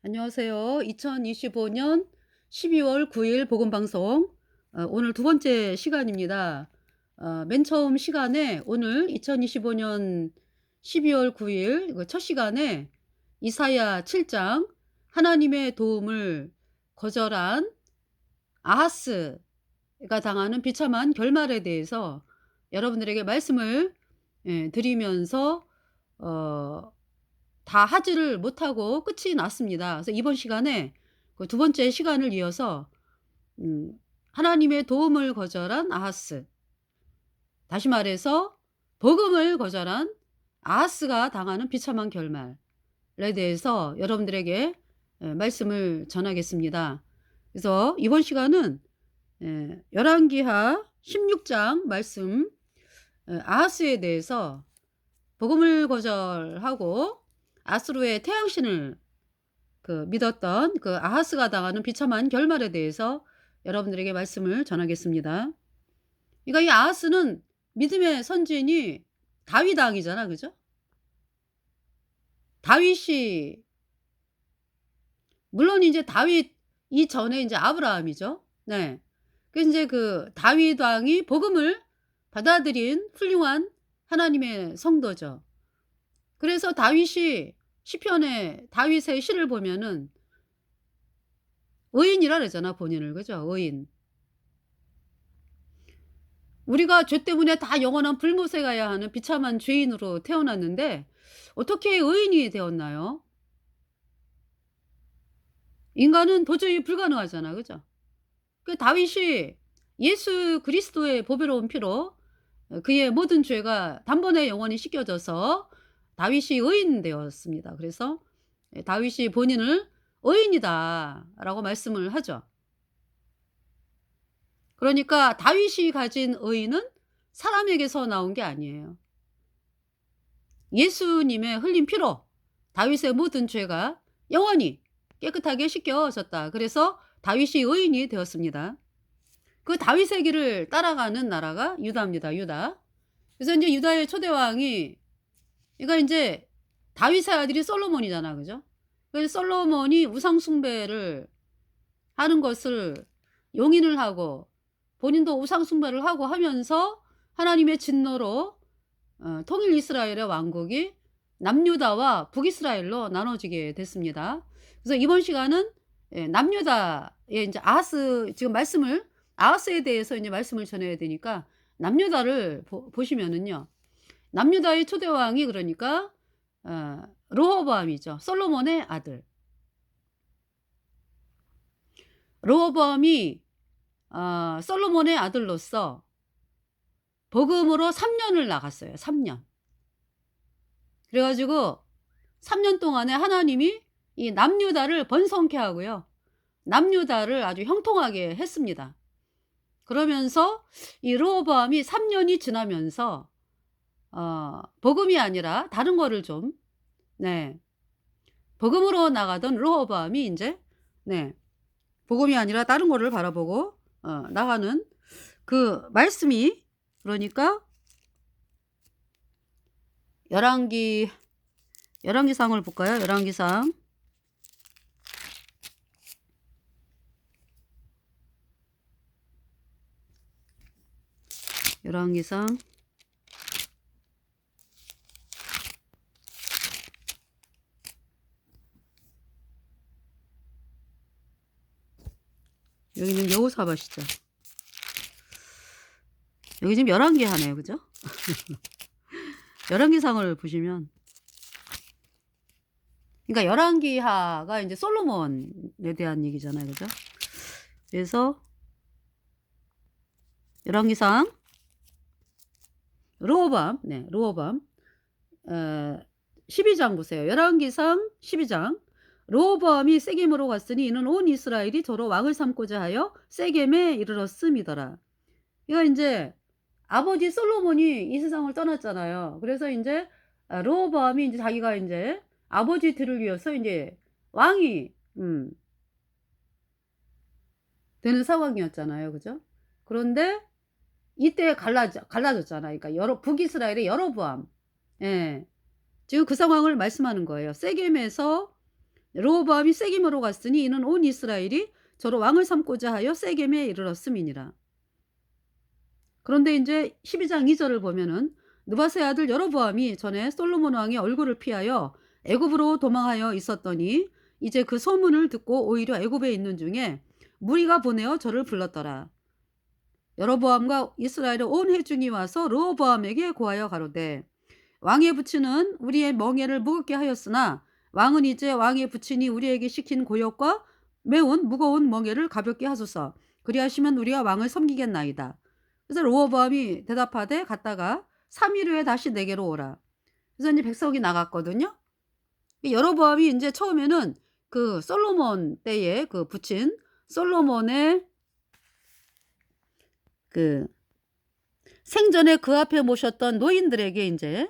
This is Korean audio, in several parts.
안녕하세요. 2025년 12월 9일 복음방송 오늘 두 번째 시간입니다. 맨 처음 시간에 오늘 2025년 12월 9일 첫 시간에 이사야 7장 하나님의 도움을 거절한 아하스가 당하는 비참한 결말에 대해서 여러분들에게 말씀을 드리면서 어 다 하지를 못하고 끝이 났습니다. 그래서 이번 시간에 그 두 번째 시간을 이어서 음 하나님의 도움을 거절한 아하스, 다시 말해서 복음을 거절한 아하스가 당하는 비참한 결말에 대해서 여러분들에게 말씀을 전하겠습니다. 그래서 이번 시간은 열왕기하 16장 말씀, 아하스에 대해서 복음을 거절하고 아수르의 태양신을 믿었던 아하스가 당하는 비참한 결말에 대해서 여러분들에게 말씀을 전하겠습니다. 그러니까 이 아하스는 믿음의 선진이 다윗 왕이잖아, 그죠? 다윗이, 물론 이제 다윗 이전에 이제 아브라함이죠. 네. 그래서 이제 다윗 왕이 복음을 받아들인 훌륭한 하나님의 성도죠. 그래서 다윗이 시편에 다윗의 시를 보면은 의인이라 그러잖아, 본인을. 그죠? 의인. 우리가 죄 때문에 다 영원한 불못에 가야 하는 비참한 죄인으로 태어났는데 어떻게 의인이 되었나요? 인간은 도저히 불가능하잖아. 그죠? 다윗이 예수 그리스도의 보배로운 피로 그의 모든 죄가 단번에 영원히 씻겨져서 다윗이 의인 되었습니다. 그래서 다윗이 본인을 의인이다라고 말씀을 하죠. 그러니까 다윗이 가진 의인은 사람에게서 나온 게 아니에요. 예수님의 흘린 피로 다윗의 모든 죄가 영원히 깨끗하게 씻겨졌다. 그래서 다윗이 의인이 되었습니다. 그 다윗의 길을 따라가는 나라가 유다입니다. 유다. 그래서 이제 유다의 초대 왕이, 그러니까 이제 다윗의 아들이 솔로몬이잖아, 그죠? 그래서 솔로몬이 우상 숭배를 하는 것을 용인을 하고 본인도 우상 숭배를 하고 하면서 하나님의 진노로 통일 이스라엘의 왕국이 남유다와 북이스라엘로 나눠지게 됐습니다. 그래서 이번 시간은 남유다의 이제 아하스, 지금 말씀을 아하스에 대해서 이제 말씀을 전해야 되니까 남유다를 보시면은요. 남유다의 초대 왕이 그러니까 르호보암이죠. 솔로몬의 아들. 르호보암이 솔로몬의 아들로서 복음으로 3년을 나갔어요. 3년. 그래 가지고 3년 동안에 하나님이 이 남유다를 번성케 하고요. 남유다를 아주 형통하게 했습니다. 그러면서 이 르호보암이 3년이 지나면서 복음이 아니라 다른 거를 좀, 네, 복음으로 나가던 르호보암이 인제, 네, 복음이 아니라 다른 거를 바라보고 나가는 그 말씀이, 그러니까 열왕기, 열왕기상을 볼까요? 열왕기상. 열왕기상. 여기는 여호사밧이죠. 여기 지금 열왕기 하네요. 그죠? 열왕기상을 보시면, 그러니까 열왕기하가 이제 솔로몬에 대한 얘기잖아요. 그죠? 그래서 열왕기상 르호보암, 네, 르호보암 12장 보세요. 열왕기상 12장. 르호보암이 세겜으로 갔으니 이는 온 이스라엘이 저로 왕을 삼고자 하여 세겜에 이르렀음이더라. 이거 이제 아버지 솔로몬이 이 세상을 떠났잖아요. 그래서 이제 르호보암이 이제 자기가 이제 아버지 뒤를 이어서 이제 왕이 되는 상황이었잖아요. 그죠? 그런데 이때 갈라졌잖아요. 그러니까 북이스라엘의 여로보암. 예. 지금 그 상황을 말씀하는 거예요. 세겜에서 르호보암이 세겜으로 갔으니 이는 온 이스라엘이 저로 왕을 삼고자 하여 세겜에 이르렀음이니라. 그런데 이제 12장 2절을 보면은 느바스의 아들 여로보암이 전에 솔로몬 왕의 얼굴을 피하여 애굽으로 도망하여 있었더니 이제 그 소문을 듣고 오히려 애굽에 있는 중에 무리가 보내어 저를 불렀더라. 여로보암과 이스라엘의 온 회중이 와서 르호보암에게 고하여 가로되 왕의 부친은 우리의 멍에를 무겁게 하였으나 왕은 이제 왕의 부친이 우리에게 시킨 고역과 매운 무거운 멍에를 가볍게 하소서. 그리하시면 우리가 왕을 섬기겠나이다. 그래서 르호보암이 대답하되 갔다가 3일 후에 다시 내게로 오라. 그래서 이제 백성이 나갔거든요. 여로보암이 이제 처음에는 그 솔로몬 때에 그 부친 솔로몬의 그 생전에 그 앞에 모셨던 노인들에게 이제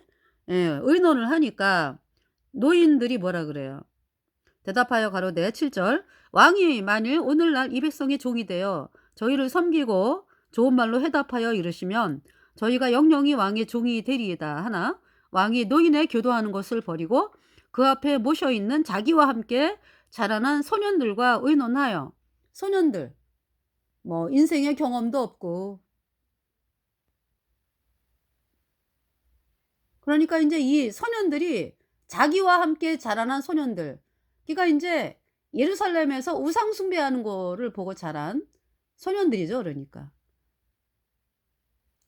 의논을 하니까 노인들이 뭐라 그래요? 대답하여 가로되 7절 왕이 만일 오늘날 이 백성의 종이 되어 저희를 섬기고 좋은 말로 해답하여 이르시면 저희가 영영이 왕의 종이 되리이다 하나 왕이 노인의 교도하는 것을 버리고 그 앞에 모셔있는 자기와 함께 자라난 소년들과 의논하여 소년들 뭐 인생의 경험도 없고 그러니까 이제 이 소년들이 자기와 함께 자라난 소년들 그러니까 이제 예루살렘에서 우상 숭배하는 거를 보고 자란 소년들이죠. 그러니까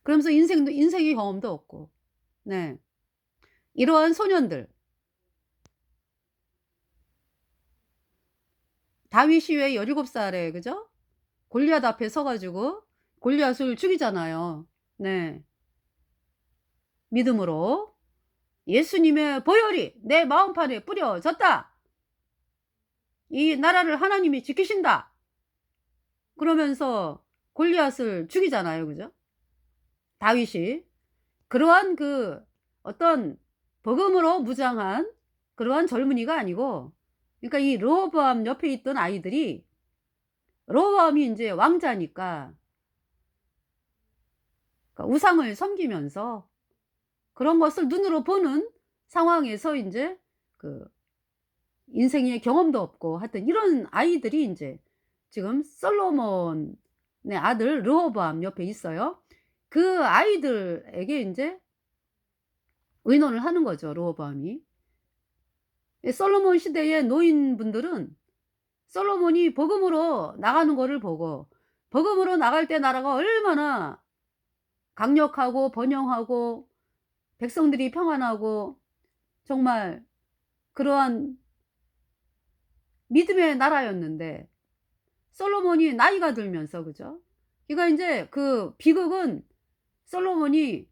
그러면서 인생의 경험도 없고 네 이러한 소년들 다윗이 왜 17살에 그죠? 골리앗 앞에 서가지고 골리앗을 죽이잖아요. 네 믿음으로 예수님의 보혈이 내 마음판에 뿌려졌다. 이 나라를 하나님이 지키신다. 그러면서 골리앗을 죽이잖아요. 그죠? 다윗이 그러한 그 어떤 복음으로 무장한 그러한 젊은이가 아니고 그러니까 이 르호보암 옆에 있던 아이들이 르호보암이 이제 왕자니까 그러니까 우상을 섬기면서 그런 것을 눈으로 보는 상황에서 이제 그 인생의 경험도 없고 하여튼 이런 아이들이 이제 지금 솔로몬의 아들 르호보암 옆에 있어요. 그 아이들에게 이제 의논을 하는 거죠. 르호보암이. 솔로몬 시대의 노인분들은 솔로몬이 복음으로 나가는 거를 보고 복음으로 나갈 때 나라가 얼마나 강력하고 번영하고 백성들이 평안하고 정말 그러한 믿음의 나라였는데 솔로몬이 나이가 들면서 그죠? 그러니까 이제 그 비극은 솔로몬이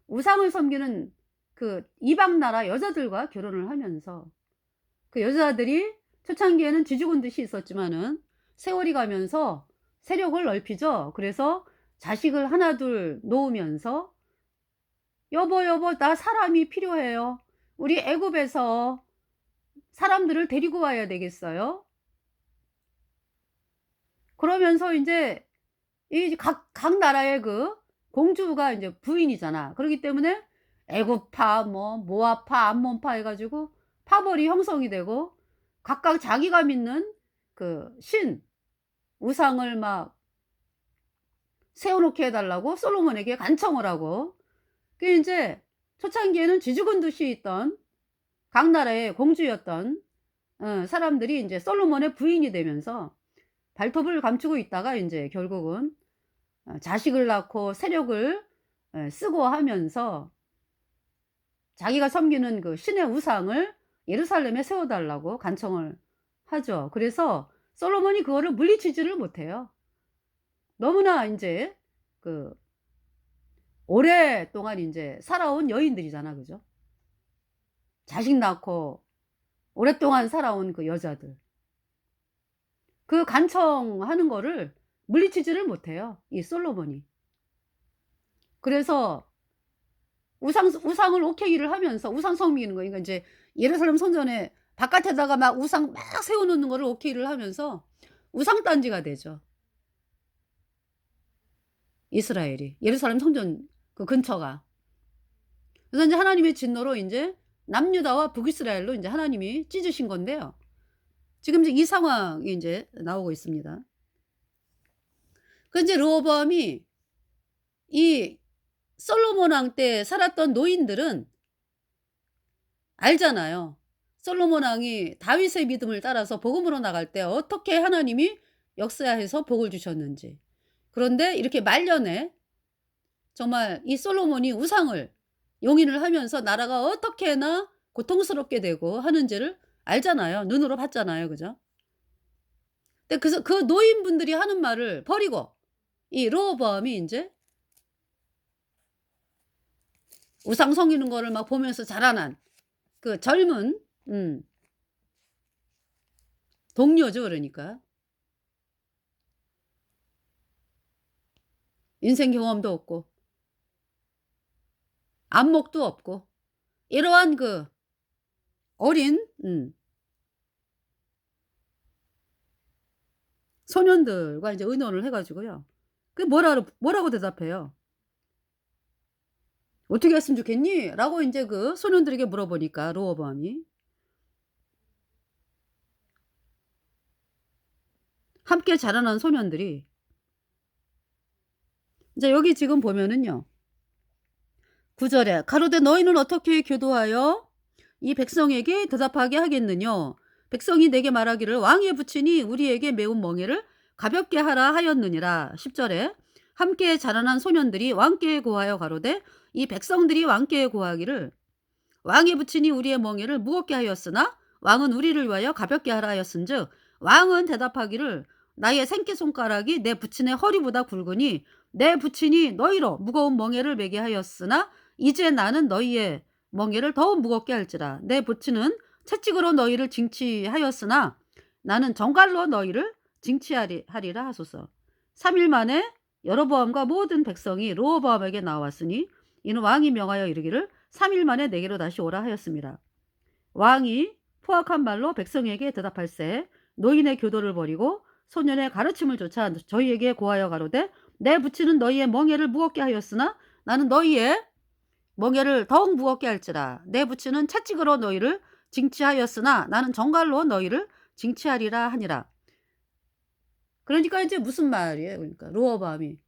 우상을 섬기는 그 이방 나라 여자들과 결혼을 하면서 그 여자들이 초창기에는 쥐죽은 듯이 있었지만은 세월이 가면서 세력을 넓히죠. 그래서 자식을 하나 둘 놓으면서 여보 나 사람이 필요해요. 우리 애굽에서 사람들을 데리고 와야 되겠어요. 그러면서 이제 이 각 나라의 그 공주가 이제 부인이잖아. 그렇기 때문에 애굽파 뭐 모압파 암몬파 해가지고 파벌이 형성이 되고 각각 자기가 믿는 그 신 우상을 막 세워놓게 해달라고 솔로몬에게 간청을 하고 그 이제 초창기에는 쥐죽은 듯이 있던 각 나라의 공주였던 사람들이 이제 솔로몬의 부인이 되면서 발톱을 감추고 있다가 이제 결국은 자식을 낳고 세력을 쓰고 하면서 자기가 섬기는 그 신의 우상을 예루살렘에 세워달라고 간청을 하죠. 그래서 솔로몬이 그거를 물리치지를 못해요. 너무나 이제 그 오랫동안 이제 살아온 여인들이잖아. 그죠? 자식 낳고 오랫동안 살아온 그 여자들. 그 간청하는 거를 물리치지를 못해요. 이 솔로몬이. 그래서 우상을 오케이를 하면서 우상 섬기는 거. 그러니까 이제 예루살렘 성전에 바깥에다가 막 우상 막 세워놓는 거를 오케이를 하면서 우상단지가 되죠. 이스라엘이. 예루살렘 성전 그 근처가. 그래서 이제 하나님의 진노로 이제 남유다와 북이스라엘로 이제 하나님이 찢으신 건데요. 지금 이제 이 상황이 이제 나오고 있습니다. 그 이제 르호보암이 이 솔로몬 왕 때 살았던 노인들은 알잖아요. 솔로몬 왕이 다윗의 믿음을 따라서 복음으로 나갈 때 어떻게 하나님이 역사해서 복을 주셨는지. 그런데 이렇게 말년에 정말 이 솔로몬이 우상을 용인을 하면서 나라가 어떻게나 고통스럽게 되고 하는지를 알잖아요. 눈으로 봤잖아요. 그죠? 근데 그래서 그 노인분들이 하는 말을 버리고 이 르호보암이 인제 우상 섬기는 거를 막 보면서 자라난 그 젊은 동료죠 그러니까. 인생 경험도 없고 안목도 없고 이러한 그 어린 소년들과 이제 의논을 해 가지고요. 그 뭐라고 대답해요. "어떻게 했으면 좋겠니?" 라고 인제 그 소년들에게 물어보니까 르호보암이 함께 자라난 소년들이 이제 여기 지금 보면은요. 9 절에 가로되 "너희는 어떻게 교도하여 이 백성에게 대답하게 하겠느냐? 백성이 내게 말하기를 왕의 부친이 우리에게 매운 멍에를 가볍게 하라 하였느니라." 10 절에 함께 자라난 소년들이 왕께 고하여 가로되 이 백성들이 왕께 고하기를 "왕의 부친이 우리의 멍에를 무겁게 하였으나 왕은 우리를 위하여 가볍게 하라 하였은즉 왕은 대답하기를 나의 생기손가락이 내 부친의 허리보다 굵으니 내 부친이 너희로 무거운 멍에를 매게 하였으나 이제 나는 너희의 멍에를 더욱 무겁게 할지라. 내 부친은 채찍으로 너희를 징치하였으나 나는 정갈로 너희를 징치하리라 하소서. 3일 만에 여로보암과 모든 백성이 르호보암에게 나왔으니 이는 왕이 명하여 이르기를 3일 만에 내게로 다시 오라 하였습니다. 왕이 포악한 말로 백성에게 대답할세 노인의 교도를 버리고 소년의 가르침을 좇아 저희에게 고하여 가로되 내 부친은 너희의 멍에를 무겁게 하였으나 나는 너희의 멍에를 더욱 무겁게 할지라. 내 부친은 채찍으로 너희를 징치하였으나 나는 정갈로 너희를 징치하리라 하니라. 그러니까 이제 무슨 말이에요? 그러니까 르호보암이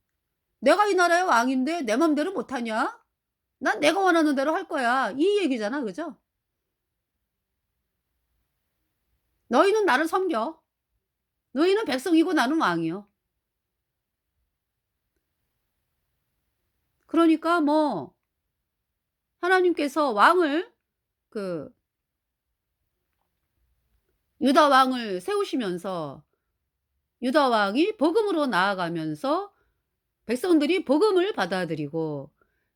내가 이 나라의 왕인데 내 맘대로 못하냐? 난 내가 원하는 대로 할 거야. 이 얘기잖아. 그죠? 너희는 나를 섬겨. 너희는 백성이고 나는 왕이요. 그러니까 뭐 하나님께서 왕을 그 유다 왕을 세우시면서 유다 왕이 복음으로 나아가면서 백성들이 복음을 받아들이고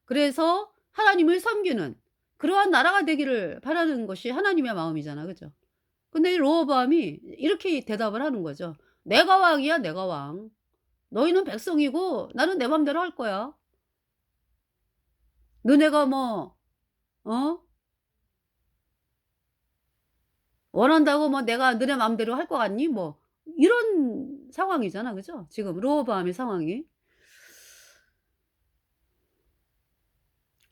그래서 하나님을 섬기는 그러한 나라가 되기를 바라는 것이 하나님의 마음이잖아. 그죠? 근데 이 르호보암이 이렇게 대답을 하는 거죠. "내가 왕이야 내가 왕. 너희는 백성이고 나는 내 맘대로 할 거야. 너네가 뭐 어? 원한다고 뭐 내가 너네 맘대로 할 것 같니?" 뭐 이런 상황이잖아. 그죠? 지금 르호보암의 상황이.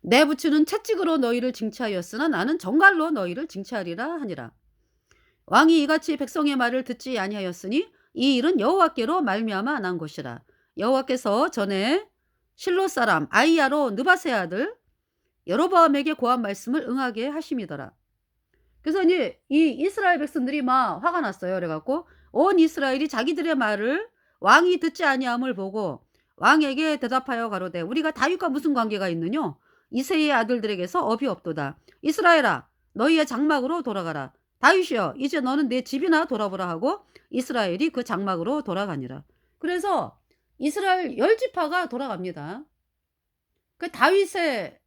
"내 부친은 채찍으로 너희를 징치하였으나 나는 정갈로 너희를 징치하리라 하니라. 왕이 이같이 백성의 말을 듣지 아니하였으니 이 일은 여호와께로 말미암아 난 것이라. 여호와께서 전에 실로 사람 아이야로 느바세 아들 여로보암에게 고한 말씀을 응하게 하심이더라." 그래서 이제 이 이스라엘 백성들이 막 화가 났어요. 그래 갖고 온 이스라엘이 자기들의 말을 왕이 듣지 아니함을 보고 왕에게 대답하여 가로되 "우리가 다윗과 무슨 관계가 있느뇨? 이새의 아들들에게서 업이 없도다. 이스라엘아 너희의 장막으로 돌아가라. 다윗이여 이제 너는 내 집이나 돌아보라 하고 이스라엘이 그 장막으로 돌아가니라." 그래서 이스라엘 10지파가 돌아갑니다. 그 다윗의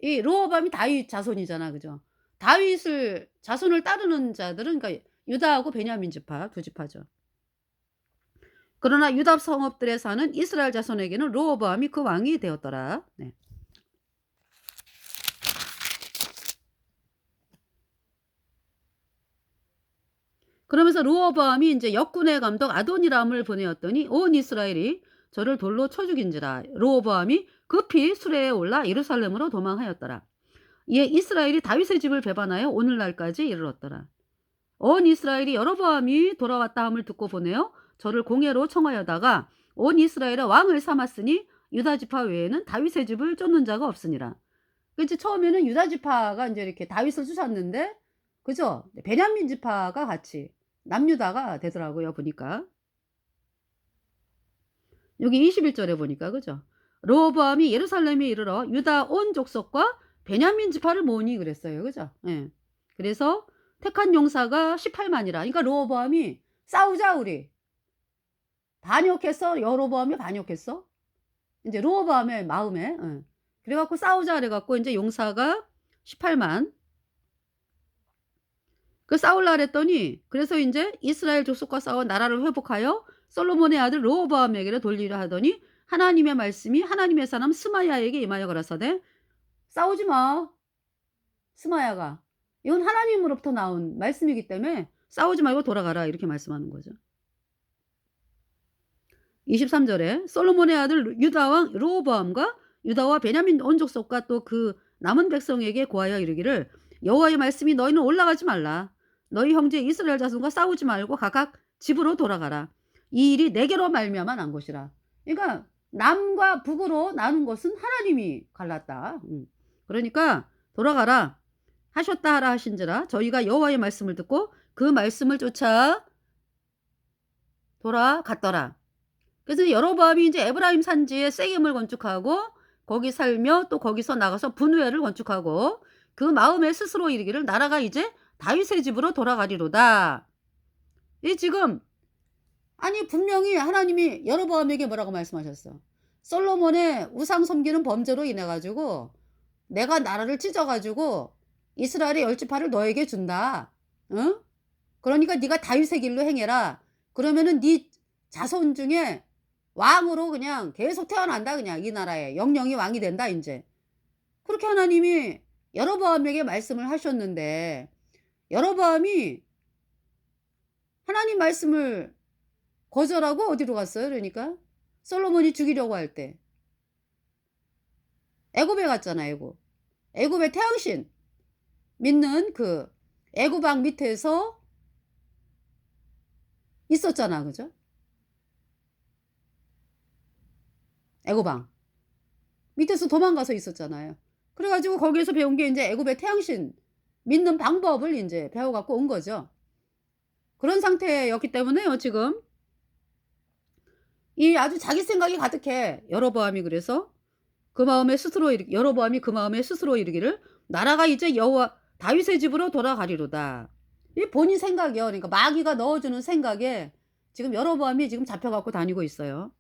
이 르호보암이 다윗 자손이잖아. 그죠? 다윗을 자손을 따르는 자들은 그러니까 유다하고 베냐민 지파 두 지파죠. 그러나 유다 성읍들에 사는 이스라엘 자손에게는 르호보암이 그 왕이 되었더라. 네. 그러면서 르호보암이 인제 역군의 감독 아도니람을 보내었더니 온 이스라엘이 저를 돌로 쳐 죽인지라. 르호보암이 급히 수레에 올라 예루살렘으로 도망하였더라. 이에 이스라엘이 다윗의 집을 배반하여 오늘날까지 이르렀더라. 온 이스라엘이 여로보암이 돌아왔다 함을 듣고 보내어 저를 공회로 청하여다가 온 이스라엘의 왕을 삼았으니 유다 지파 외에는 다윗의 집을 쫓는 자가 없으니라. 그치, 처음에는 유다 지파가 이제 이렇게 다윗을 쫓았는데, 그죠? 베냐민 지파가 같이 남유다가 되더라고요, 보니까. 여기 21절에 보니까, 그죠? 르호보암이 예루살렘에 이르러 유다 온 족속과 베냐민 지파를 모으니 그랬어요, 그죠? 예. 그래서 택한 용사가 18만이라. 그러니까 르호보암이 싸우자 우리. 반역했어? 여로보암이 반역했어? 이제 르호보암의 마음에. 예. 그래갖고 싸우자 그래갖고 이제 용사가 18만. 그 싸울라 그랬더니, 그래서 이제 이스라엘 족속과 싸워 나라를 회복하여 솔로몬의 아들 르호보암에게로 돌리려 하더니 하나님의 말씀이 하나님의 사람 스마야에게 임하여 가라사대 싸우지 마. 스마야가 이건 하나님으로부터 나온 말씀이기 때문에 싸우지 말고 돌아가라, 이렇게 말씀하는 거죠. 23절에 솔로몬의 아들 유다왕 르호보암과 유다와 베냐민 온 족속과 또 그 남은 백성에게 고하여 이르기를 여호와의 말씀이 너희는 올라가지 말라. 너희 형제 이스라엘 자손과 싸우지 말고 각각 집으로 돌아가라. 이 일이 내게로 말미암아 난 것이라. 그러니까 남과 북으로 나눈 것은 하나님이 갈랐다. 그러니까 돌아가라 하셨다 하라 하신지라 저희가 여호와의 말씀을 듣고 그 말씀을 쫓아 돌아갔더라. 그래서 여로보암이 이제 에브라임 산지에 세겜을 건축하고 거기 살며 또 거기서 나가서 분회를 건축하고 그 마음에 스스로 이르기를 나라가 이제 다윗의 집으로 돌아가리로다. 이 지금 아니 분명히 하나님이 여로보암에게 뭐라고 말씀하셨어? 솔로몬의 우상 섬기는 범죄로 인해 가지고 내가 나라를 찢어 가지고 이스라엘의 열지파를 너에게 준다. 응? 그러니까 네가 다윗의 길로 행해라. 그러면은 네 자손 중에 왕으로 그냥 계속 태어난다. 그냥 이 나라에 영영이 왕이 된다 이제. 그렇게 하나님이 여로보암에게 말씀을 하셨는데 여로보암이 하나님 말씀을 거절하고 어디로 갔어요? 그러니까 솔로몬이 죽이려고 할 때 애굽에 갔잖아. 애굽의 태양신 믿는 그 애굽왕 밑에서 있었잖아. 그죠? 애굽왕 밑에서 도망가서 있었잖아요. 그래가지고 거기에서 배운 게 이제 애굽의 태양신 믿는 방법을 이제 배워갖고 온 거죠. 그런 상태였기 때문에요. 지금 이 아주 자기 생각이 가득해. 여로보암이 그래서 그 마음에 스스로 여로보암이 그 마음에 스스로 이르기를 나라가 이제 여호와 다윗의 집으로 돌아가리로다. 이 본인 생각이요. 그러니까 마귀가 넣어주는 생각에 지금 여로보암이 지금 잡혀갖고 다니고 있어요.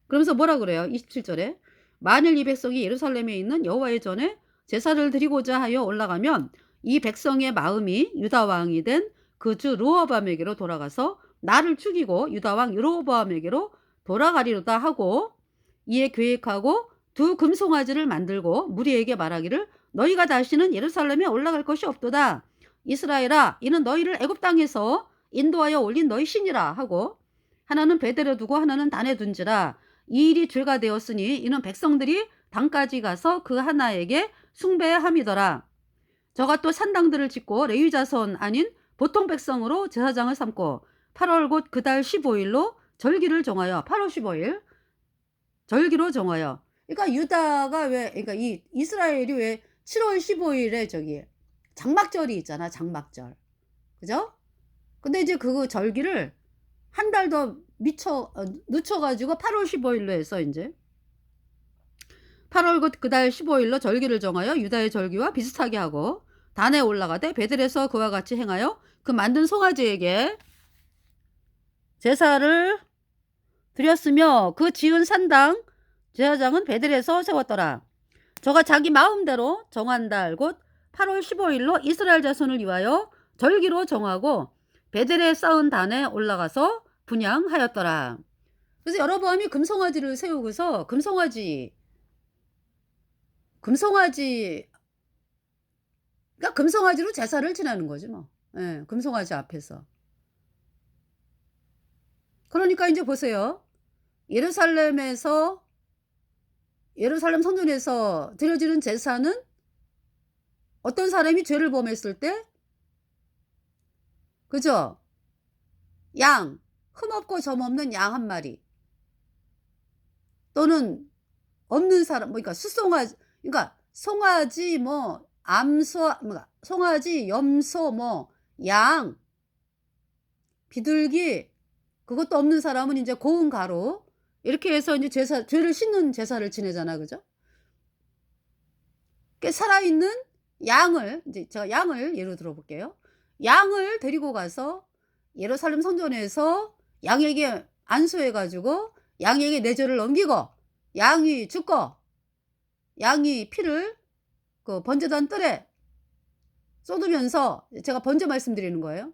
그러면서 뭐라 그래요? 27절에 만일 이 백성이 예루살렘에 있는 여호와의 전에 제사를 드리고자 하여 올라가면 이 백성의 마음이 유다 왕이 된 그 주 르호보암에게로 돌아가서 나를 죽이고 유다 왕 르호보암에게로 돌아가리로다 하고 이에 계획하고 두 금송아지를 만들고 무리에게 말하기를 너희가 다시는 예루살렘에 올라갈 것이 없도다. 이스라엘아 이는 너희를 애굽 땅에서 인도하여 올린 너희 신이라 하고 하나는 베델에 두고 하나는 단에 둔지라. 이 일이 죄가 되었으니 이는 백성들이 당까지 가서 그 하나에게 숭배함이더라. 저가 또 산당들을 짓고 레위 자손 아닌 보통 백성으로 제사장을 삼고 8월 곧 그 달 15일로 절기를 정하여 8월 15일 절기로 정하여. 그러니까 유다가 왜 그러니까 이 이스라엘이 왜 7월 15일에 저기 장막절이 있잖아. 장막절. 그죠? 근데 이제 그 절기를 한 달 더 늦춰가지고 8월 15일로 해서 이제 8월 그 달 15일로 절기를 정하여 유다의 절기와 비슷하게 하고 단에 올라가되 베델에서 그와 같이 행하여 그 만든 송아지에게 제사를 드렸으며 그 지은 산당 제사장은 베델에서 세웠더라. 저가 자기 마음대로 정한 달 곧 8월 15일로 이스라엘 자손을 위하여 절기로 정하고 베델에 쌓은 단에 올라가서 분향하였더라. 그래서 여로보암이 금송아지를 세우고서 그러니까 금송아지로 제사를 지내는 거지 뭐. 예, 금송아지 앞에서. 그러니까 이제 보세요. 예루살렘 성전에서 드려지는 제사는 어떤 사람이 죄를 범했을 때 그죠? 양, 흠없고 점없는 양 한 마리 또는 없는 사람 뭐 그러니까 수송아지 그러니까 송아지 뭐 암소 뭐가 송아지, 염소 뭐 양, 비둘기 그것도 없는 사람은 인제 고운 가루 이렇게 해서 인제 제사 죄를 씻는 제사를 지내잖아. 그죠? 그 살아있는 양을 인제 제가 양을 예로 들어 볼게요. 양을 데리고 가서 예루살렘 성전에서 양에게 안수해 가지고 양에게 내 죄를 넘기고 양이 죽고 양이 피를 그 번제단 뜰에 쏟으면서 제가 번제 말씀드리는 거예요.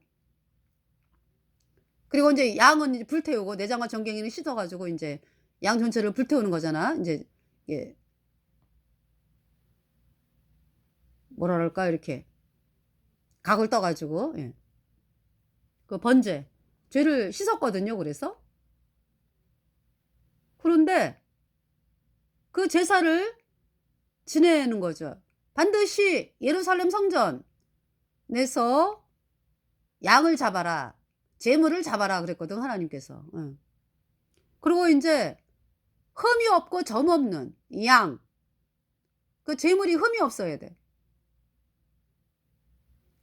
그리고 인제 양은 이제 불태우고 내장과 전갱이는 씻어 가지고 인제 양 전체를 불태우는 거잖아. 인제 예 뭐라 그럴까 이렇게 각을 떠 가지고 예. 그 번제. 죄를 씻었거든요 그래서. 그런데 그 제사를 지내는 거죠. 반드시 예루살렘 성전에서 양을 잡아라. 제물을 잡아라 그랬거든 하나님께서. 예. 그리고 인제 흠이 없고 점 없는 이 양. 그 제물이 흠이 없어야 돼.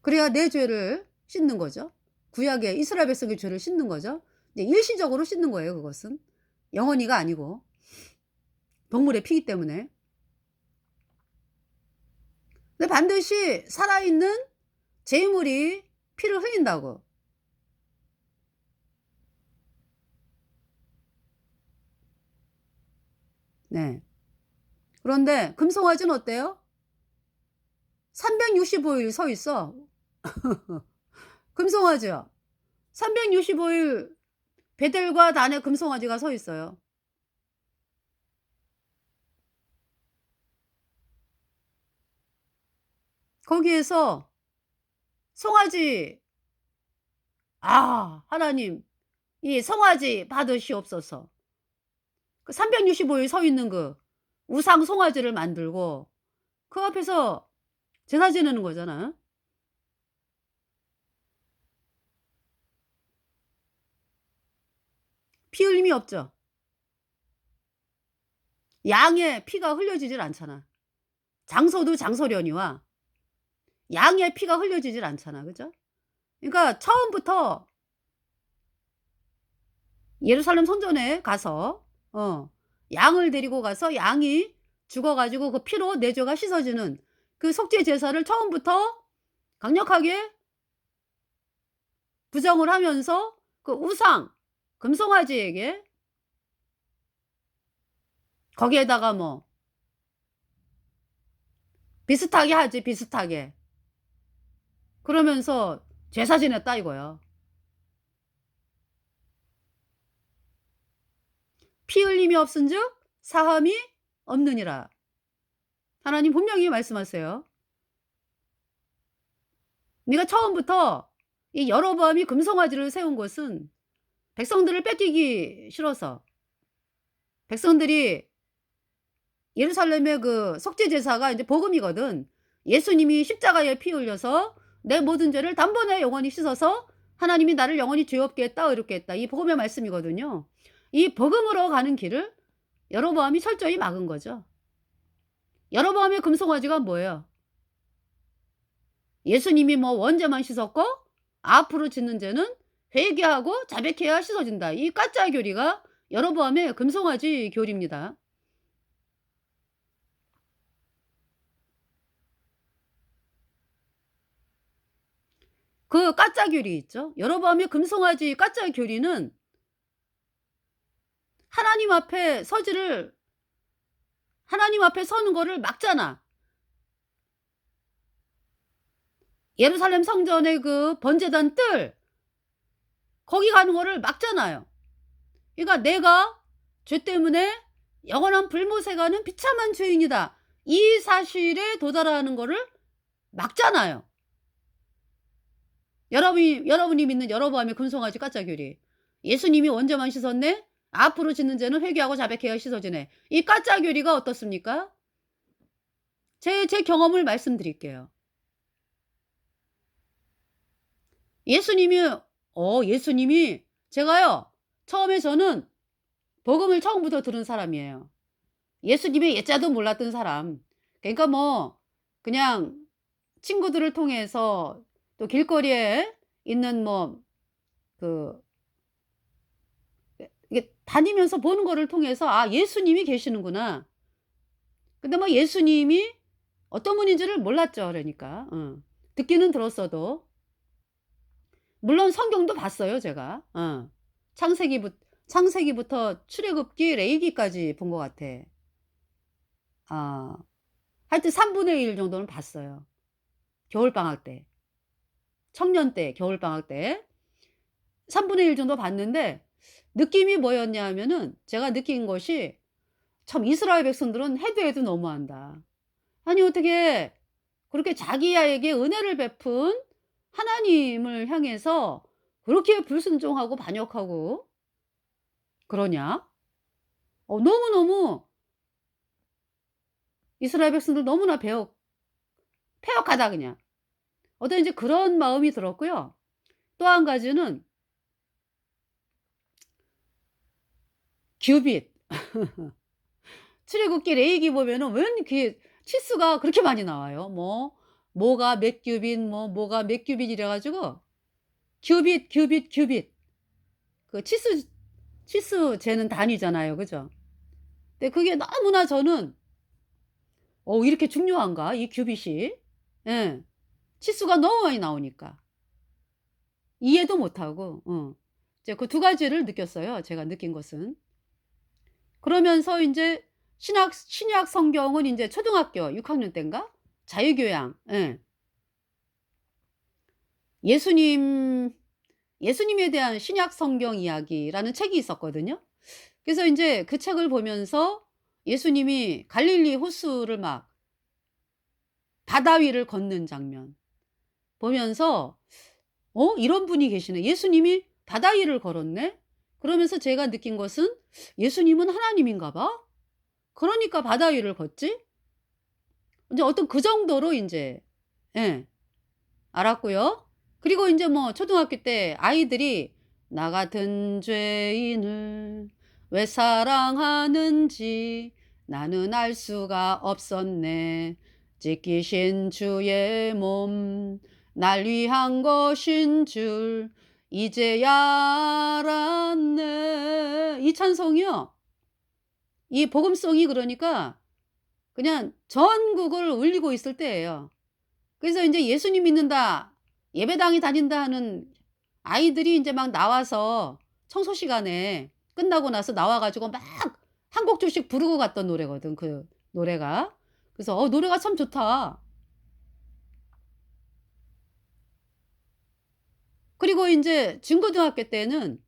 그래야 내 죄를 씻는 거죠. 구약의 이스라엘 백성의 죄를 씻는 거죠. 이제 일시적으로 씻는 거예요 그것은. 영원히가 아니고. 동물의 피이기 때문에. 근데 반드시 살아있는 제물이 피를 흘린다고. 네. 그런데 금송아지는 어때요? 365일 서 있어. 금송아지요. 365일 베델과 단에 금송아지가 서 있어요. 거기에서 송아지 "아 하나님 이 송아지 받으시옵소서." 그 365일 서 있는 그 우상 송아지를 만들고 그 앞에서 제사 지내는 거잖아. 피 흘림이 없죠. 양의 피가 흘려지질 않잖아. 장소도 장소려니와 양의 피가 흘려지질 않잖아. 그죠? 그러니까 처음부터 예루살렘 성전에 가서 양을 데리고 가서 양이 죽어 가지고 그 피로 내 죄가 씻어지는 그 속죄 제사를 처음부터 강력하게 부정을 하면서 그 우상 금송아지에게 거기에다가 뭐 비슷하게 하지 비슷하게. 그러면서 제사 지냈다 이거야. 피 흘림이 없은즉 사함이 없느니라. 하나님 분명히 말씀하세요. 네가 처음부터 이 여로보암이 금송아지를 세운 것은 백성들을 뺏기기 싫어서 백성들이 예루살렘의 그 속죄 제사가 인제 복음이거든. 예수님이 십자가에 피 흘려서 내 모든 죄를 단번에 영원히 씻어서 하나님이 나를 영원히 죄 없게 했다 의롭게 했다. 이 복음의 말씀이거든요. 이 복음으로 가는 길을 여로보암이 철저히 막은 거죠. 여로보암의 금송아지가 뭐예요? 예수님이 뭐 원죄만 씻었고 앞으로 짓는 죄는 회개하고 자백해야 씻어진다. 이 가짜 교리가 여로보암의 금송아지 교리입니다. 그 가짜 교리 있죠. 여로보암의 금송아지 가짜 교리는 하나님 앞에 서지를 하나님 앞에 서는 거를 막잖아. 예루살렘 성전의 그 번제단 뜰 거기 가는 거를 막잖아요. 그러니까 내가 죄 때문에 영원한 불못에 가는 비참한 죄인이다. 이 사실에 도달하는 거를 막잖아요. 여러분이 믿는 여로보암의 금송아지 가짜 교리. 예수님이 원죄만 씻었네. 앞으로 짓는 죄는 회개하고 자백해야 씻어지네. 이 가짜 교리가 어떻습니까? 제 경험을 말씀드릴게요. 예수님이 예수님이 제가요. 처음에 저는 복음을 처음부터 들은 사람이에요. 예수님의 예자도 몰랐던 사람. 그러니까 뭐 그냥 친구들을 통해서 또 길거리에 있는 뭐 그 이게 다니면서 보는 거를 통해서 '아 예수님이 계시는구나.' 근데 뭐 예수님이 어떤 분인지를 몰랐죠 그러니까. 듣기는 들었어도. 물론 성경도 봤어요 제가. 창세기부터 출애굽기 레위기까지 본 것 같아. 아 하여튼 3분의 1 정도는 봤어요. 겨울방학 때. 청년 때 겨울방학 때 3분의 1 정도 봤는데 느낌이 뭐였냐 하면은 제가 느낀 것이 '참 이스라엘 백성들은 해도 해도 너무한다.' 아니 어떻게 그렇게 자기에게 은혜를 베푼 하나님을 향해서 그렇게 불순종하고 반역하고 그러냐? 너무너무 이스라엘 백성들 너무나 패역하다 그냥. 어떤 인제 그런 마음이 들었고요. 또 한 가지는 규빗. 출애굽기 레위기 보면은 웬 이렇게 치수가 그렇게 많이 나와요. 뭐가 몇 규빗 뭐가 몇 규빗 이래 가지고 규빗. 그 치수 재는 단위잖아요. 그죠? 근데 그게 너무나 저는 '이렇게 중요한가 이 규빗이?' 예. 치수가 너무 많이 나오니까. 이해도 못하고 이제 그 두 가지를 느꼈어요 제가 느낀 것은. 그러면서 인제 신약 성경은 인제 초등학교 6 학년 땐가 자유교양 예수님 예수님에 대한 신약 성경 이야기라는 책이 있었거든요. 그래서 인제 그 책을 보면서 예수님이 갈릴리 호수를 막 바다 위를 걷는 장면 보면서 '이런 분이 계시네. 예수님이 바다 위를 걸었네.' 그러면서 제가 느낀 것은 '예수님은 하나님인가 봐. 그러니까 바다 위를 걷지?' 인제 어떤 그 정도로 인제 예 알았고요. 그리고 인제 뭐 초등학교 때 아이들이 "나 같은 죄인을 왜 사랑하는지 나는 알 수가 없었네. 찢기신 주의 몸 날 위한 것인 줄 이제야 알았네." 이 찬송이요. 이 복음송이 그러니까 그냥 전국을 울리고 있을 때예요. 그래서 인제 '예수님 믿는다. 예배당에 다닌다.' 하는 아이들이 인제 막 나와서 청소 시간에 끝나고 나서 나와 가지고 막 한 곡조씩 부르고 갔던 노래거든 그 노래가. 그래서 '노래가 참 좋다.' 그리고 인제 중고등학교 때는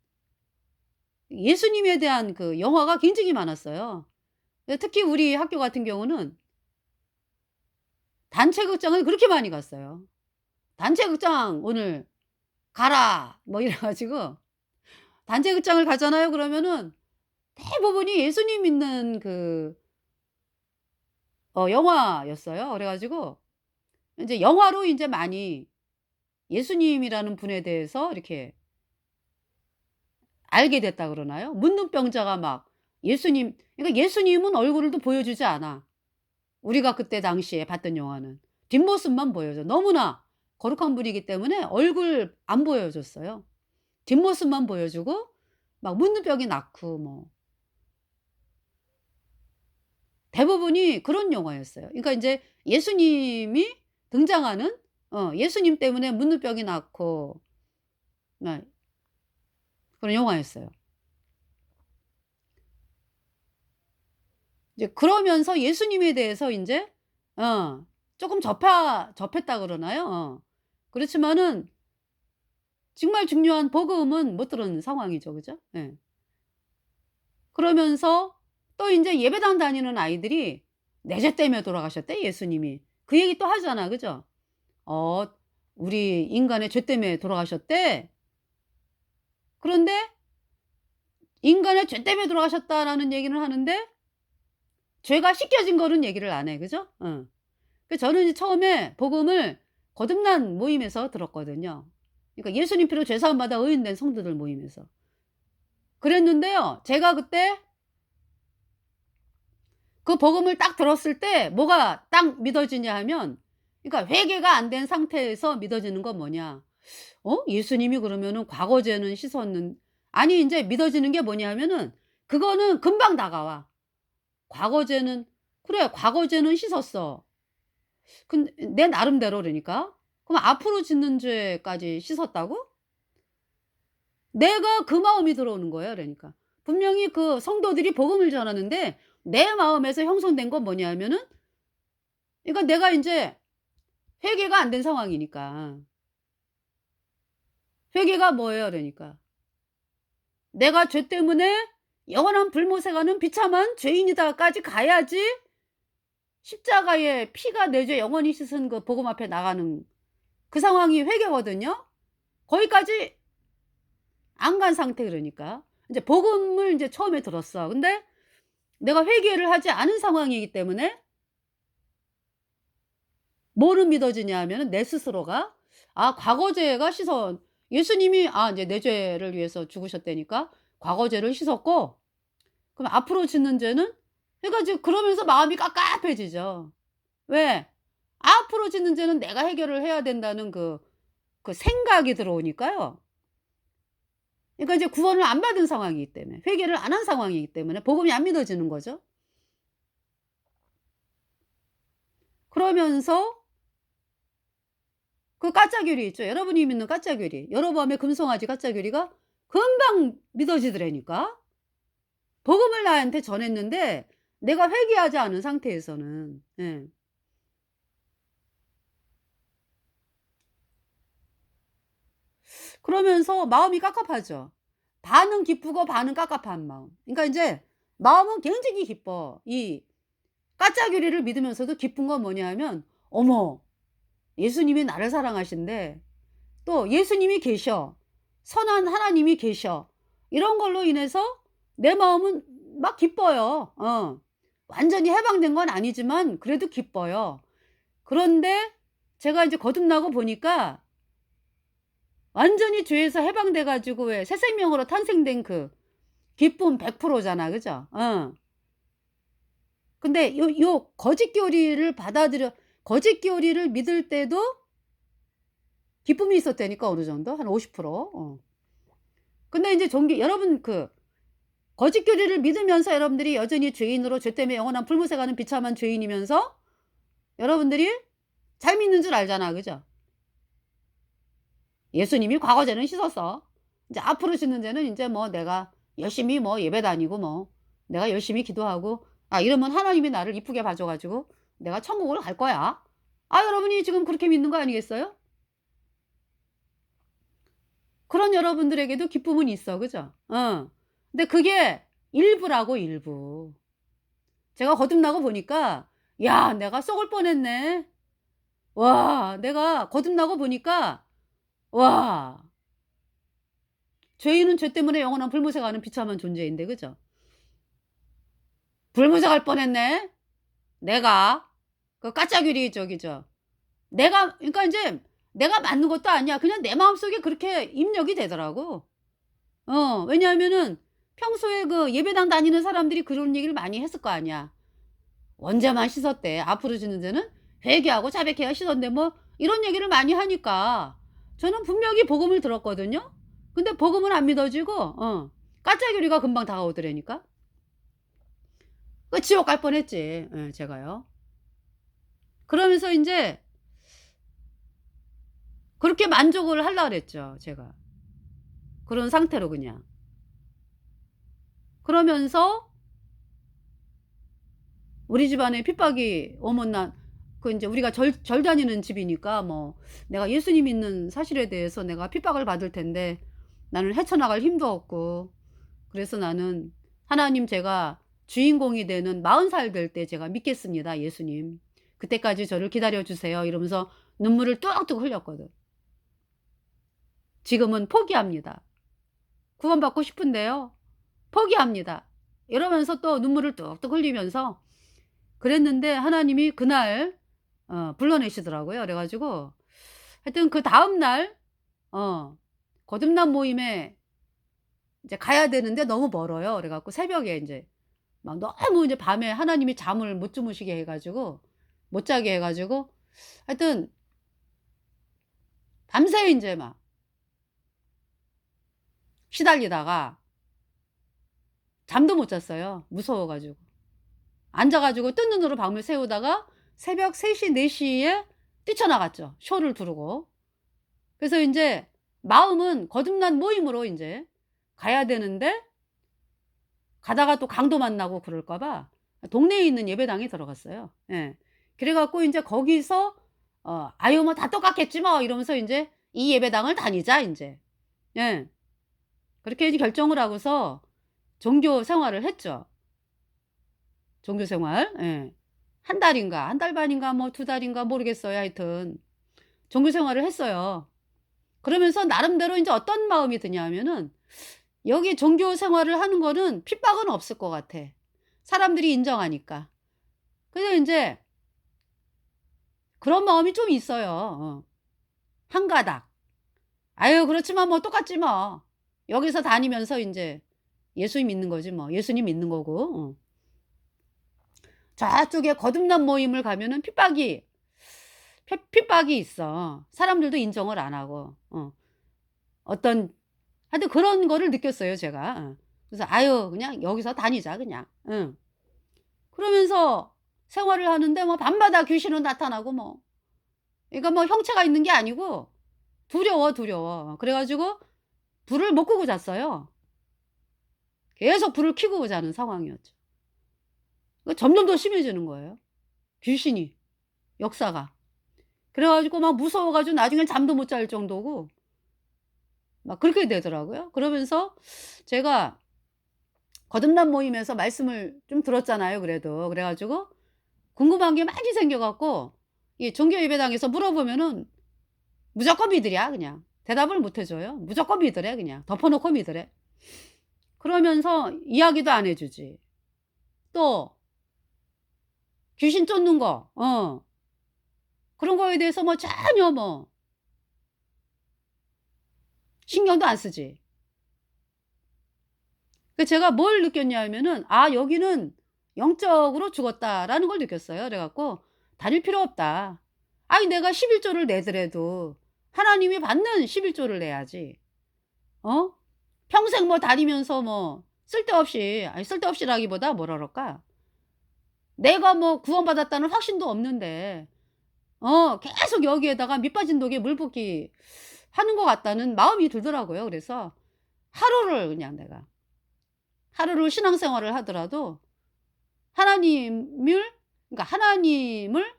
예수님에 대한 그 영화가 굉장히 많았어요. 특히 우리 학교 같은 경우는 단체 극장을 그렇게 많이 갔어요. "단체 극장 오늘 가라." 뭐 이래 가지고 단체 극장을 가잖아요 그러면은 대부분이 예수님 믿는 그 영화였어요. 그래 가지고 인제 영화로 인제 많이 예수님이라는 분에 대해서 이렇게 알게 됐다 그러나요? 문둥병자가 막 예수님 그러니까 예수님은 얼굴도 보여주지 않아. 우리가 그때 당시에 봤던 영화는. 뒷모습만 보여줘. 너무나 거룩한 분이기 때문에 얼굴 안 보여줬어요. 뒷모습만 보여주고 막 문둥병이 낫고 뭐 대부분이 그런 영화였어요. 그러니까 인제 예수님이 등장하는 예수님 때문에 문둥병이 낫고 네 그런 영화였어요. 이제 그러면서 예수님에 대해서 인제 쪼끔 접했다 그러나요? 그렇지만은 정말 중요한 복음은 못 들은 상황이죠. 그죠? 예. 그러면서 또 인제 예배당 다니는 아이들이 "내 죄 때문에 돌아가셨대 예수님이." 그 얘기 또 하잖아. 그죠? 어 "우리 인간의 죄 때문에 돌아가셨대." 그런데 "인간의 죄 때문에 돌아가셨다."라는 얘기는 하는데 죄가 씻겨진 거는 얘기를 안 해. 그죠? 그 저는 이제 처음에 복음을 거듭난 모임에서 들었거든요. 그러니까 예수님 피로 죄사함 받아 의인된 성도들 모임에서. 그랬는데요. 제가 그때 그 복음을 딱 들었을 때 뭐가 딱 믿어지냐 하면, 그러니까 회개가 안 된 상태에서 믿어지는 건 뭐냐. 예수님이 그러면은 과거죄는 씻었는, 아니 인제 믿어지는 게 뭐냐 하면은 그거는 금방 다가와. 과거죄는, 그래 과거죄는 씻었어. 내 나름대로 그러니까. 그럼 앞으로 짓는 죄까지 씻었다고? 내가 그 마음이 들어오는 거예요 그러니까. 분명히 그 성도들이 복음을 전하는데 내 마음에서 형성된 건 뭐냐 하면은, 그러니까 내가 인제 회개가 안 된 상황이니까. 회개가 뭐예요 그러니까. 내가 죄 때문에 영원한 불못에 가는 비참한 죄인이다까지 가야지 십자가의 피가 내 죄 영원히 씻은 그 복음 앞에 나가는 그 상황이 회개거든요. 거기까지 안 간 상태 그러니까. 인제 복음을 인제 처음에 들었어. 근데 내가 회개를 하지 않은 상황이기 때문에 뭐를 믿어지냐 하면은 내 스스로가 과거 죄가 씻어, 예수님이 인제 내 죄를 위해서 죽으셨다니까 과거 죄를 씻었고, 그럼 앞으로 짓는 죄는, 그러니까 이제 그러면서 마음이 깝깝해지죠. 왜? 앞으로 짓는 죄는 내가 해결을 해야 된다는 그 생각이 들어오니까요. 그러니까 이제 구원을 안 받은 상황이기 때문에, 회개를 안 한 상황이기 때문에 복음이 안 믿어지는 거죠. 그러면서 그 까짜귀리 있죠. 여러분이 믿는 까짜귀리. 여로보암의 금송아지 까짜귀리가 금방 믿어지더라니까. 복음을 나한테 전했는데 내가 회개하지 않은 상태에서는. 예. 그러면서 마음이 깝깝하죠. 반은 기쁘고 반은 깝깝한 마음. 그러니까 인제 마음은 굉장히 기뻐. 이 까짜귀리를 믿으면서도 기쁜 건 뭐냐 하면, 어머 예수님이 나를 사랑하신대. 또 예수님이 계셔. 선한 하나님이 계셔. 이런 걸로 인해서 내 마음은 막 기뻐요. 완전히 해방된 건 아니지만 그래도 기뻐요. 그런데 제가 이제 거듭나고 보니까 완전히 죄에서 해방돼 가지고 왜 새 생명으로 탄생된 그 기쁨 100% 잖아. 그죠? 근데 요 거짓 교리를 거짓 교리를 믿을 때도 기쁨이 있었다니까 어느 정도 한 50%. 근데 인제 여러분 그 거짓 교리를 믿으면서 여러분들이 여전히 죄인으로 죄 때문에 영원한 불못에 가는 비참한 죄인이면서 여러분들이 잘 믿는 줄 알잖아. 그죠? 예수님이 과거 죄는 씻었어. 이제 앞으로 짓는 죄는 인제 뭐 내가 열심히 뭐 예배 다니고 뭐 내가 열심히 기도하고 이러면 하나님이 나를 이쁘게 봐줘 가지고 내가 천국을 갈 거야. 여러분이 지금 그렇게 믿는 거 아니겠어요? 그런 여러분들에게도 기쁨은 있어. 그죠? 근데 그게 일부라고 일부. 제가 거듭나고 보니까 '야 내가 썩을 뻔했네. 와 내가 거듭나고 보니까 와 죄인은 죄 때문에 영원한 불못에 가는 비참한 존재인데.' 그죠? '불못에 갈 뻔했네 내가.' 그 까짜귀리 저기죠. 내가 그러니까 인제 내가 맞는 것도 아니야. 그냥 내 마음속에 그렇게 입력이 되더라고. 왜냐하면은 평소에 그 예배당 다니는 사람들이 그런 얘기를 많이 했을 거 아니야. "언제만 씻었대. 앞으로 지는 데는 회개하고 자백해야 씻었는데." 뭐 이런 얘기를 많이 하니까 저는 분명히 복음을 들었거든요. 근데 복음은 안 믿어지고 까짜귀리가 금방 다가오더라니까. 그 지옥 갈 뻔했지. 예 제가요. 그러면서 인제 그렇게 만족을 하려 그랬죠 제가. 그런 상태로 그냥. 그러면서 우리 집안에 핍박이 오면 그 인제 우리가 절 다니는 집이니까 뭐 내가 예수님 믿는 사실에 대해서 내가 핍박을 받을 텐데 나는 헤쳐나갈 힘도 없고, 그래서 나는 하나님 제가 주인공이 되는 40살 될 때 제가 믿겠습니다 예수님. 그때까지 저를 기다려 주세요 이러면서 눈물을 뚝뚝 흘렸거든. 지금은 포기합니다. 구원받고 싶은데요. 포기합니다. 이러면서 또 눈물을 뚝뚝 흘리면서 그랬는데 하나님이 그날 불러내시더라고요. 그래 가지고 하여튼 그다음 날 어 거듭난 모임에 이제 가야 되는데 너무 멀어요. 그래 갖고 새벽에 인제 막 너무 이제 밤에 하나님이 잠을 못 주무시게 해 가지고 못 자게 해 가지고 하여튼 밤새 인제 막 시달리다가 잠도 못 잤어요, 무서워 가지고. 앉아 가지고 뜬 눈으로 밤을 새우다가 새벽 3시 4 시에 뛰쳐나갔죠, 쇼를 두르고. 그래서 인제 마음은 거듭난 모임으로 인제 가야 되는데 가다가 또 강도 만나고 그럴까 봐 동네에 있는 예배당에 들어갔어요. 예. 그래 갖고 인제 거기서 '아유 뭐 다 똑같겠지 뭐.' 이러면서 인제 '이 예배당을 다니자.' 인제. 예. 그렇게 이제 결정을 하고서 종교 생활을 했죠. 종교 생활. 예. 한 달인가 한 달 반인가 뭐 2달인가 모르겠어요. 하여튼 종교 생활을 했어요. 그러면서 나름대로 인제 어떤 마음이 드냐면은 여기 종교 생활을 하는 거는 핍박은 없을 것 같아, 사람들이 인정하니까. 그래서 인제 그런 마음이 좀 있어요. 한 가닥. '아유 그렇지만 뭐 똑같지 뭐.' 여기서 다니면서 인제 예수 믿는 거지 뭐. 예수님 믿는 거고. 저쪽에 거듭난 모임을 가면은 핍박이 있어. 사람들도 인정을 안 하고. 어떤 하여튼 그런 거를 느꼈어요 제가. 그래서 '아유 그냥 여기서 다니자 그냥.' 응. 그러면서 생활을 하는데 뭐 밤마다 귀신은 나타나고 뭐. 그러니까 뭐 형체가 있는 게 아니고 두려워, 두려워. 그래 가지고 불을 못 끄고 잤어요. 계속 불을 켜고 자는 상황이었죠. 그 점점 더 심해지는 거예요, 귀신이, 역사가. 그래 가지고 막 무서워 가지고 나중엔 잠도 못 잘 정도고 막 그렇게 되더라고요. 그러면서 제가 거듭난 모임에서 말씀을 좀 들었잖아요 그래도. 그래 가지고 궁금한 게 많이 생겨 갖고 이 종교 예배당에서 물어보면은 무조건 믿으랴 그냥. 대답을 못 해 줘요. 무조건 믿으래 그냥. 덮어 놓고 믿으래. 그러면서 이야기도 안 해 주지. 또 귀신 쫓는 거 그런 거에 대해서 뭐 전혀 뭐 신경도 안 쓰지. 그 제가 뭘 느꼈냐면은 '아 여기는 영적으로 죽었다.'라는 걸 느꼈어요. 그래 갖고 '다닐 필요 없다.' 아니 내가 11조를 내더라도 하나님이 받는 11조를 내야지. 어? 평생 뭐 다니면서 뭐 쓸데없이 아니 쓸데없이라기보다 뭐라 그럴까? 내가 뭐 구원받았다는 확신도 없는데 계속 여기에다가 밑 빠진 독에 물 붓기 하는 것 같다는 마음이 들더라고요. 그래서 하루를 그냥 내가 하루를 신앙생활을 하더라도 하나님을 그러니까 하나님을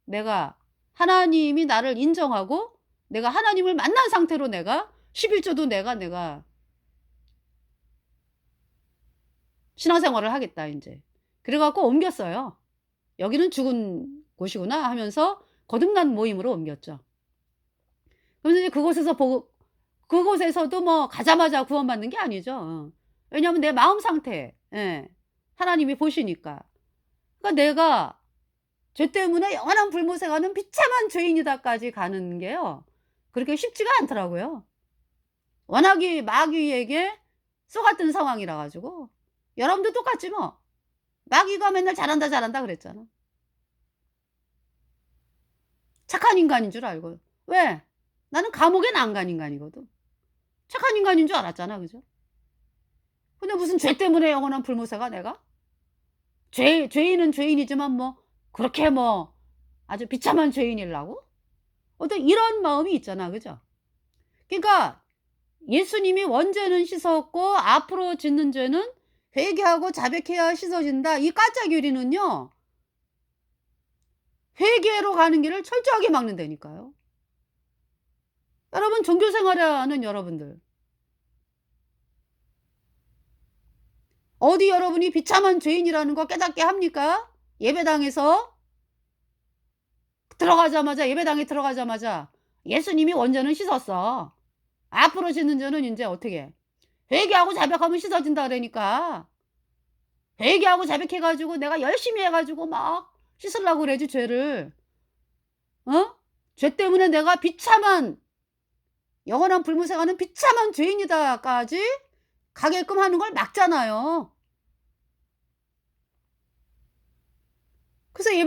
내가 하나님이 나를 인정하고 내가 하나님을 만난 상태로 내가 11조도 내가 신앙생활을 하겠다 인제. 그래 갖고 옮겼어요. '여기는 죽은 곳이구나.' 하면서 거듭난 모임으로 옮겼죠. 그러면서 이제 그곳에서도 뭐 가자마자 구원받는 게 아니죠. 왜냐하면 내 마음 상태 예 하나님이 보시니까. 그러니까 내가 죄 때문에 영원한 불못에 가는 비참한 죄인이다까지 가는 게요 그렇게 쉽지가 않더라고요. 워낙에 마귀에게 쏘갔던 상황이라 가지고. 여러분도 똑같지 뭐. 마귀가 맨날 "잘한다, 잘한다." 그랬잖아. 착한 인간인 줄 알고. 왜? 나는 감옥엔 안 간 인간이거든. 착한 인간인 줄 알았잖아. 그죠? 근데 무슨 죄 때문에 영원한 불못에 가 내가? 죄인은 죄인이지만 뭐 그렇게 뭐 아주 비참한 죄인이라고? 어떤 이런 마음이 있잖아. 그죠? 그러니까 예수님이 "원죄는 씻었고 앞으로 짓는 죄는 회개하고 자백해야 씻어진다." 이 까짜 교리는요. 회개로 가는 길을 철저하게 막는다니까요. 여러분 종교 생활하는 여러분들 어디 여러분이 비참한 죄인이라는 거 깨닫게 합니까? 예배당에서 들어가자마자 예배당에 들어가자마자 "예수님이 원죄는 씻었어. 앞으로 짓는 죄는 인제 어떻게 회개하고 자백하면 씻어진다." 그러니까 회개하고 자백해 가지고 내가 열심히 해 가지고 막 씻으려고 그러지 죄를. 어? 죄 때문에 내가 비참한 영원한 불무생하는 비참한 죄인이다까지 가게끔 하는 걸 막잖아요. 그래서 예배